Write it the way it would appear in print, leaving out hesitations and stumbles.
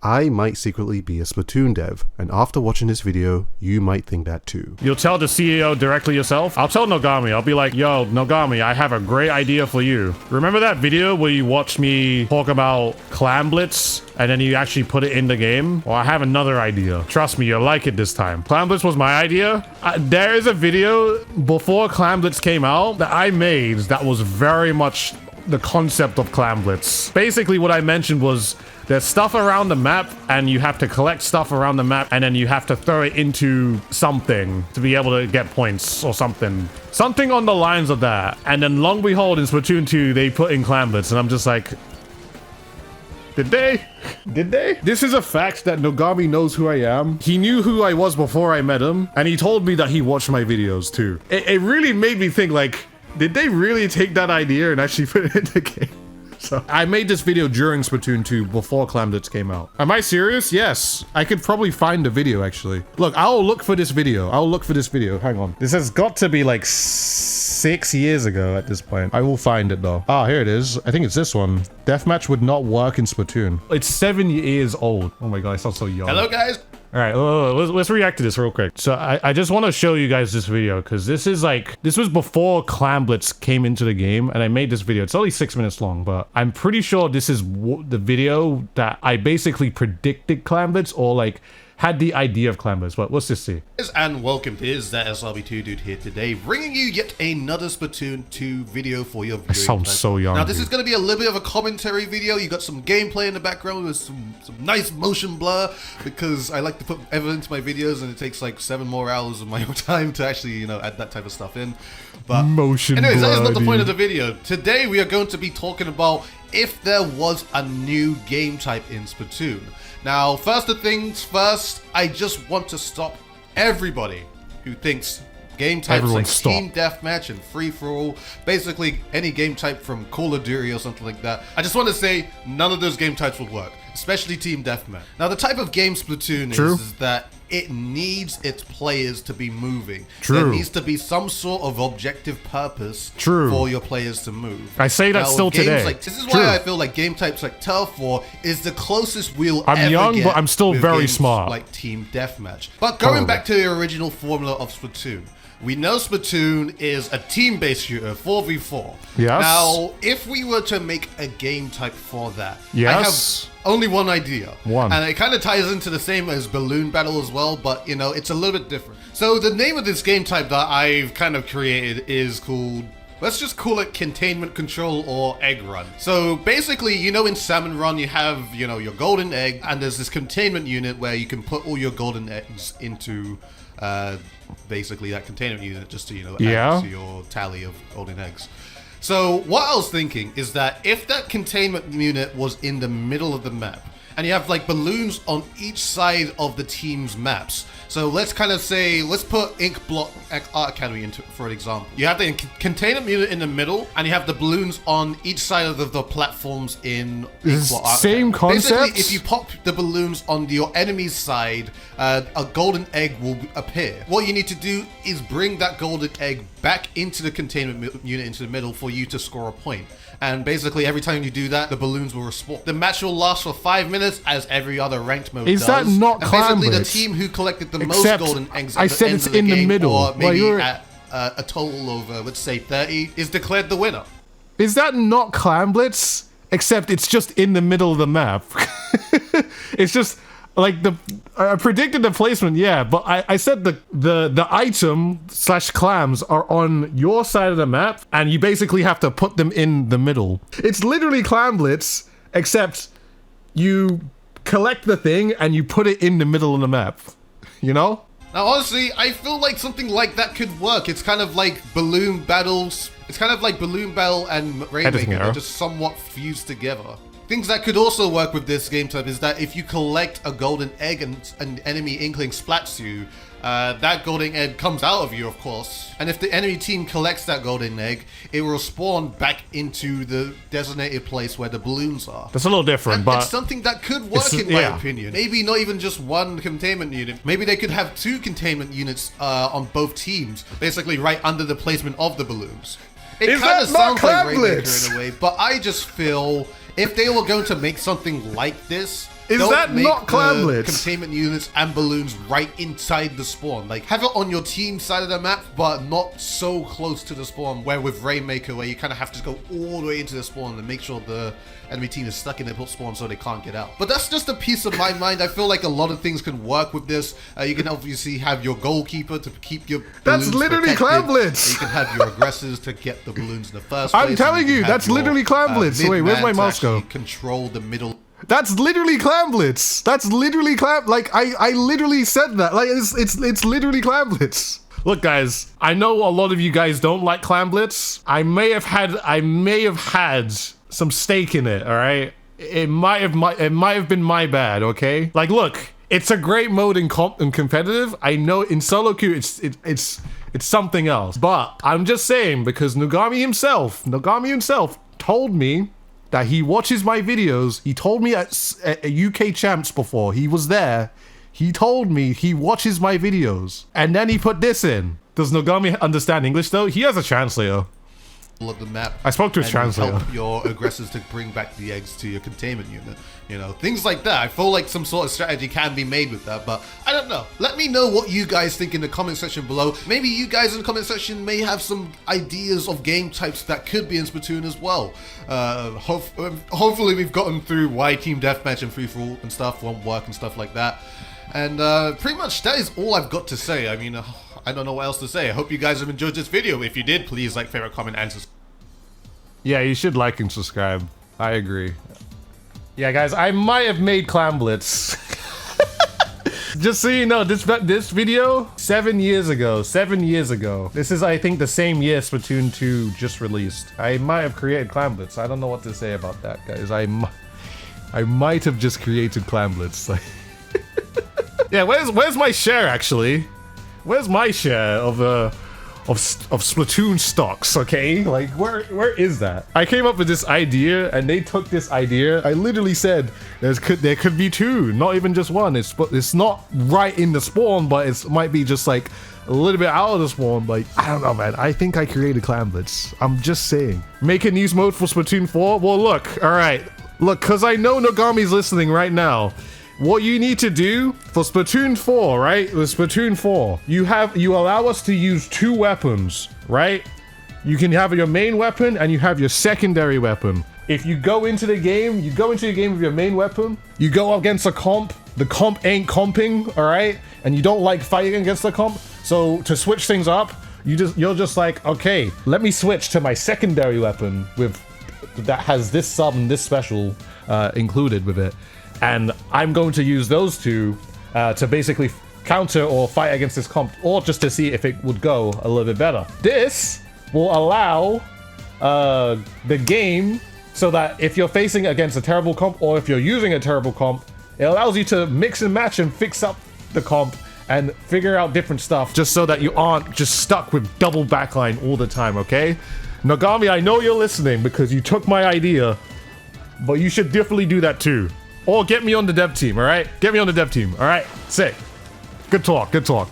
I might secretly be a Splatoon dev, and after watching this video, you might think that too. You'll tell the CEO directly yourself? I'll tell Nogami. I'll be like, yo, Nogami, I have a great idea for you. Remember that video where you watched me talk about Clam Blitz and then you actually put it in the game? Well, I have another idea. Trust me, you'll like it this time. Clam Blitz was my idea. There is a video before Clam Blitz came out that I made that was very much the concept of Clam Blitz. Basically, what I mentioned was there's stuff around the map and you have to collect stuff around the map and then you have to throw it into something to be able to get points or something. Something on the lines of that. And then long behold, in Splatoon 2, they put in Clam Blitz and I'm just like, did they? Did they? This is a fact that Nogami knows who I am. He knew who I was before I met him and he told me that he watched my videos too. It really made me think like, did they really take that idea and actually put it in the game? So I made this video during Splatoon 2 before Clam Blitz came out. Am I serious? Yes. I could probably find the video actually. Look, I'll look for this video. Hang on. This has got to be like 6 years ago at this point. I will find it though. Ah, here it is. I think it's this one. Deathmatch would not work in Splatoon. It's 7 years old. Oh my god, I sound so young. Hello guys. All right, let's react to this real quick. So I just want to show you guys this video because this was before Clam Blitz came into the game and I made this video. It's only 6 minutes long, but I'm pretty sure this is the video that I basically predicted Clam Blitz or like had the idea of Clam Blitz. But let's just see. And welcome to that SRB2 dude here today, bringing you yet another Splatoon 2 video for your viewing. I sound so young. Now this is going to be a little bit of a commentary video. You got some gameplay in the background with some nice motion blur because I like to put everything into my videos and it takes like 7 more hours of my own time to actually, you know, add that type of stuff in. But motion anyways, that is not the point dude. of the video. Today we are going to be talking about if there was a new game type in Splatoon. Now, first of things first, I just want to stop everybody who thinks game types Everyone like stop. Team Deathmatch and Free-for-all, basically any game type from Call of Duty or something like that. I just want to say none of those game types will work, especially Team Deathmatch. Now, the type of game Splatoon is that it needs its players to be moving. True. There needs to be some sort of objective purpose for your players to move. I say that now, still today. This is why I feel like game types like Turf War is the closest we'll ever I'm young, get but I'm still with very games smart. like Team Deathmatch. But going back to the original formula of Splatoon, we know Splatoon is a team-based shooter, 4v4. Yes. Now, if we were to make a game type for that, yes. I have only one idea. One. And it kind of ties into the same as Balloon Battle as well, but, you know, it's a little bit different. So the name of this game type that I've kind of created is called, let's just call it Containment Control or Egg Run. So basically, you know, in Salmon Run, you have, you know, your golden egg, and there's this containment unit where you can put all your golden eggs into basically that containment unit just to, you know, add to your tally of golden eggs. So what I was thinking is that if that containment unit was in the middle of the map, and you have like balloons on each side of the team's maps. So let's kind of say, let's put Ink Block Art Academy into, for an example. You have the containment unit in the middle, and you have the balloons on each side of the platforms in Ink Block Art same Academy. concept. Basically, if you pop the balloons on your enemy's side, a golden egg will appear. What you need to do is bring that golden egg back into the containment unit into the middle for you to score a point. And basically, every time you do that, the balloons will respawn. The match will last for 5 minutes, as every other ranked mode does. Is that not Clam Blitz? Basically, the team who collected the most golden eggs at the end of the in game, the middle. or maybe at a total of, let's say, 30, is declared the winner. Is that not Clam Blitz? Except it's just in the middle of the map. It's just like I predicted the placement, yeah, but I said the item / clams are on your side of the map, and you basically have to put them in the middle. It's literally Clam Blitz, except you collect the thing and you put it in the middle of the map. You know? Now, honestly, I feel like something like that could work. It's kind of like Balloon Battles. It's kind of like Balloon Battle and Rainmaker. They're just somewhat fused together. Things that could also work with this game type is that if you collect a golden egg and an enemy inkling splats you, that golden egg comes out of you, of course. And if the enemy team collects that golden egg, it will spawn back into the designated place where the balloons are. That's a little different, but it's something that could work in my opinion. Maybe not even just one containment unit. Maybe they could have 2 containment units on both teams, basically right under the placement of the balloons. It kind of sounds like Rainmaker in a way, but I just feel if they were going to make something like this, Is Don't that make not Clam the Blitz? containment units and balloons right inside the spawn. Like, have it on your team side of the map, but not so close to the spawn, where with Rainmaker, where you kind of have to go all the way into the spawn and make sure the enemy team is stuck in their spawn so they can't get out. But that's just a piece of my mind. I feel like a lot of things can work with this. You can obviously have your goalkeeper to keep your That's balloons literally protected. Clam Blitz. You can have your aggressors to get the balloons in the first place. I'm telling you, that's literally Clam Blitz. Wait, where's my mouse go? Control the middle. That's literally Clam Blitz. That's literally Clam. Like I literally said that. Like it's literally Clam Blitz. Look, guys, I know a lot of you guys don't like Clam Blitz. I may have had some stake in it. All right, it might have been my bad. Okay, like look, it's a great mode in competitive. I know in solo queue it's something else. But I'm just saying because Nogami himself told me that he watches my videos. He told me at UK Champs before. He was there. He told me he watches my videos. And then he put this in. Does Nogami understand English though? He has a translator. Of the map. I spoke to his translator. Help your aggressors to bring back the eggs to your containment unit. You know, things like that. I feel like some sort of strategy can be made with that, but I don't know. Let me know what you guys think in the comment section below. Maybe you guys in the comment section may have some ideas of game types that could be in Splatoon as well. Hopefully we've gotten through why Team Deathmatch and free-for-all and stuff won't work and stuff like that. And pretty much that is all I've got to say. I mean, I don't know what else to say. I hope you guys have enjoyed this video. If you did, please like, favorite, comment, and subscribe. Yeah, you should like and subscribe. I agree. Yeah, guys, I might have made Clam Blitz. Just so you know, this video, 7 years ago. This is, I think, the same year Splatoon 2 just released. I might have created Clam Blitz. I don't know what to say about that, guys. I might have just created Clam Blitz. Yeah, where's my share actually? Where's my share of Splatoon stocks? Okay, like where is that? I came up with this idea, and they took this idea. I literally said there could be two, not even just one. It's not right in the spawn, but it might be just like a little bit out of the spawn. Like I don't know, man. I think I created Clam Blitz. I'm just saying. Make a news mode for Splatoon 4. Well, look, all right, look, cause I know Nogami's listening right now. What you need to do for Splatoon 4, right? With Splatoon 4, you allow us to use two weapons, right? You can have your main weapon and you have your secondary weapon. If you go into the game, with your main weapon, you go against a comp, the comp ain't comping, all right? And you don't like fighting against the comp. So to switch things up, you're just like, okay, let me switch to my secondary weapon that has this sub and this special included with it. And I'm going to use those two to basically counter or fight against this comp, or just to see if it would go a little bit better. This will allow the game so that if you're facing against a terrible comp, or if you're using a terrible comp, it allows you to mix and match and fix up the comp and figure out different stuff, just so that you aren't just stuck with double backline all the time, okay? Nogami, I know you're listening because you took my idea, but you should definitely do that too. Or get me on the dev team, all right? Get me on the dev team, all right? Sick. Good talk, good talk.